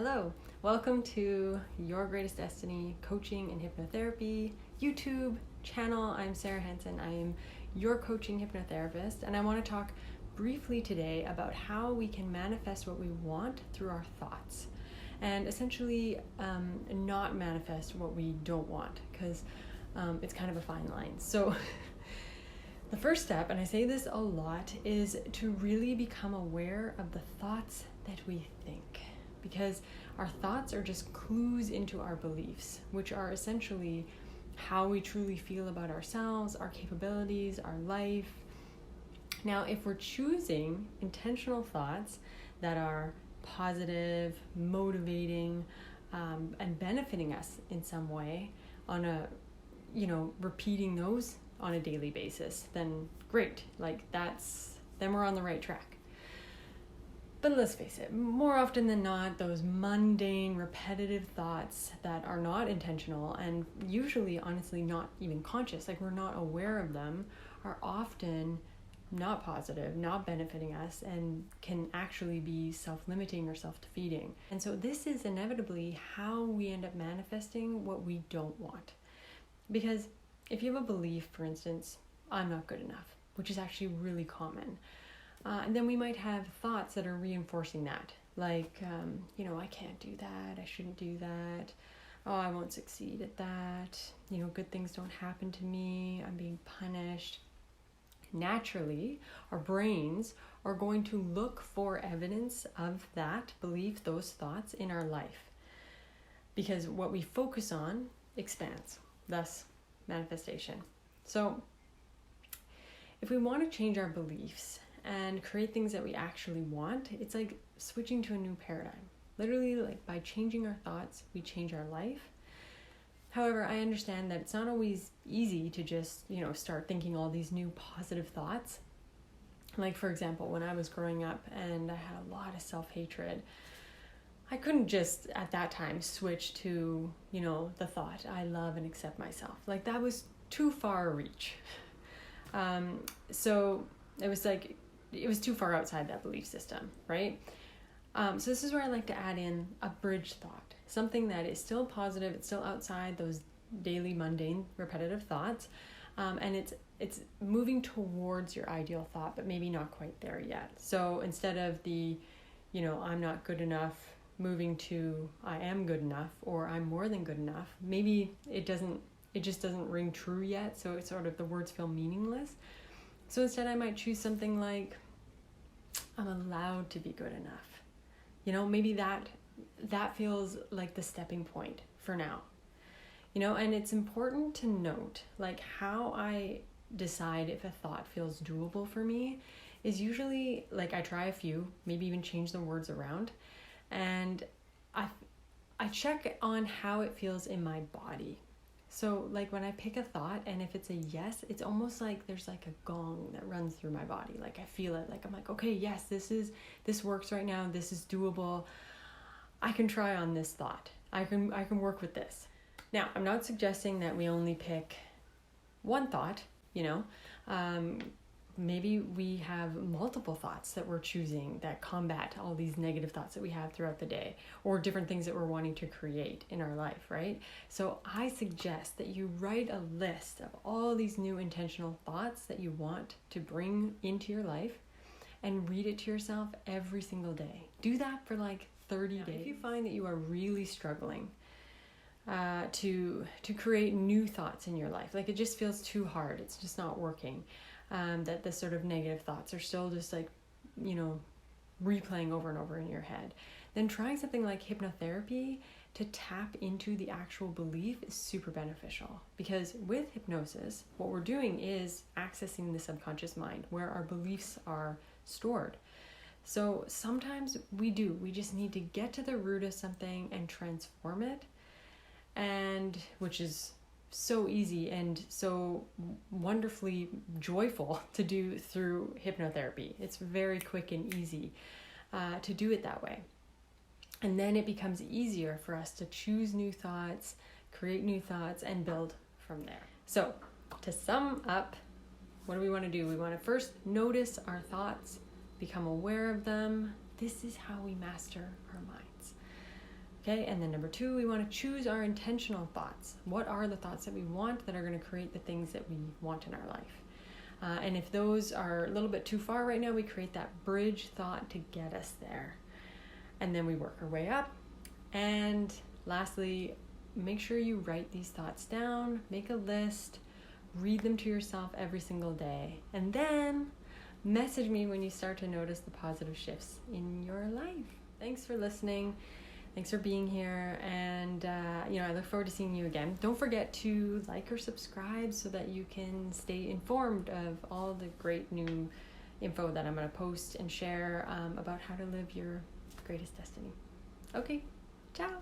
Hello, welcome to Your Greatest Destiny Coaching and Hypnotherapy YouTube channel. I'm Saira Hansen. I am your coaching hypnotherapist, and I want to talk briefly today about how we can manifest what we want through our thoughts, and essentially not manifest what we don't want, because it's kind of a fine line. So the first step, and I say this a lot, is to really become aware of the thoughts that we think. Because our thoughts are just clues into our beliefs, which are essentially how we truly feel about ourselves, our capabilities, our life. Now, if we're choosing intentional thoughts that are positive, motivating, and benefiting us in some way on repeating those on a daily basis, then great. Then we're on the right track. But let's face it, more often than not, those mundane, repetitive thoughts that are not intentional and usually, honestly, not even conscious, like we're not aware of them, are often not positive, not benefiting us, and can actually be self-limiting or self-defeating. And so this is inevitably how we end up manifesting what we don't want. Because if you have a belief, for instance, I'm not good enough, which is actually really common, and then we might have thoughts that are reinforcing that, like, I can't do that, I shouldn't do that, oh, I won't succeed at that, good things don't happen to me, I'm being punished. Naturally, our brains are going to look for evidence of that belief, those thoughts in our life, because what we focus on expands, thus manifestation. So if we want to change our beliefs and create things that we actually want, it's like switching to a new paradigm. Literally, like by changing our thoughts, we change our life. However, I understand that it's not always easy to just, start thinking all these new positive thoughts. Like, for example, when I was growing up and I had a lot of self-hatred, I couldn't just at that time switch to, the thought, I love and accept myself. Like, that was too far a reach. So it was too far outside that belief system, right? So this is where I like to add in a bridge thought, something that is still positive, it's still outside those daily, mundane, repetitive thoughts, and it's moving towards your ideal thought, but maybe not quite there yet. So instead of the, I'm not good enough, moving to I am good enough, or I'm more than good enough, maybe it just doesn't ring true yet, so it's sort of, the words feel meaningless. So instead I might choose something like, I'm allowed to be good enough. Maybe that feels like the stepping point for now. And it's important to note, like, how I decide if a thought feels doable for me is usually, like, I try a few, maybe even change the words around, and I check on how it feels in my body. So, like, when I pick a thought, and if it's a yes, it's almost like there's like a gong that runs through my body. Like, I feel it. Like, I'm like, okay, yes, this works right now. This is doable. I can try on this thought. I can work with this. Now, I'm not suggesting that we only pick one thought, maybe we have multiple thoughts that we're choosing that combat all these negative thoughts that we have throughout the day, or different things that we're wanting to create in our life, right? So I suggest that you write a list of all these new intentional thoughts that you want to bring into your life and read it to yourself every single day. Do that for like 30 days. If you find that you are really struggling to create new thoughts in your life, like it just feels too hard, it's just not working, that the sort of negative thoughts are still just like, replaying over and over in your head, then trying something like hypnotherapy to tap into the actual belief is super beneficial. Because with hypnosis, what we're doing is accessing the subconscious mind where our beliefs are stored. So sometimes we just need to get to the root of something and transform it, and which is so easy and so wonderfully joyful to do through hypnotherapy. It's very quick and easy to do it that way. And then it becomes easier for us to choose new thoughts, create new thoughts, and build from there. So to sum up, what do we want to do? We want to first notice our thoughts, become aware of them. This is how we master our minds. Okay, and then number 2, we want to choose our intentional thoughts. What are the thoughts that we want that are going to create the things that we want in our life? And if those are a little bit too far right now, we create that bridge thought to get us there. And then we work our way up. And lastly, make sure you write these thoughts down, make a list, read them to yourself every single day. And then message me when you start to notice the positive shifts in your life. Thanks for listening. Thanks for being here, and I look forward to seeing you again. Don't forget to like or subscribe so that you can stay informed of all the great new info that I'm going to post and share about how to live your greatest destiny. Okay, ciao.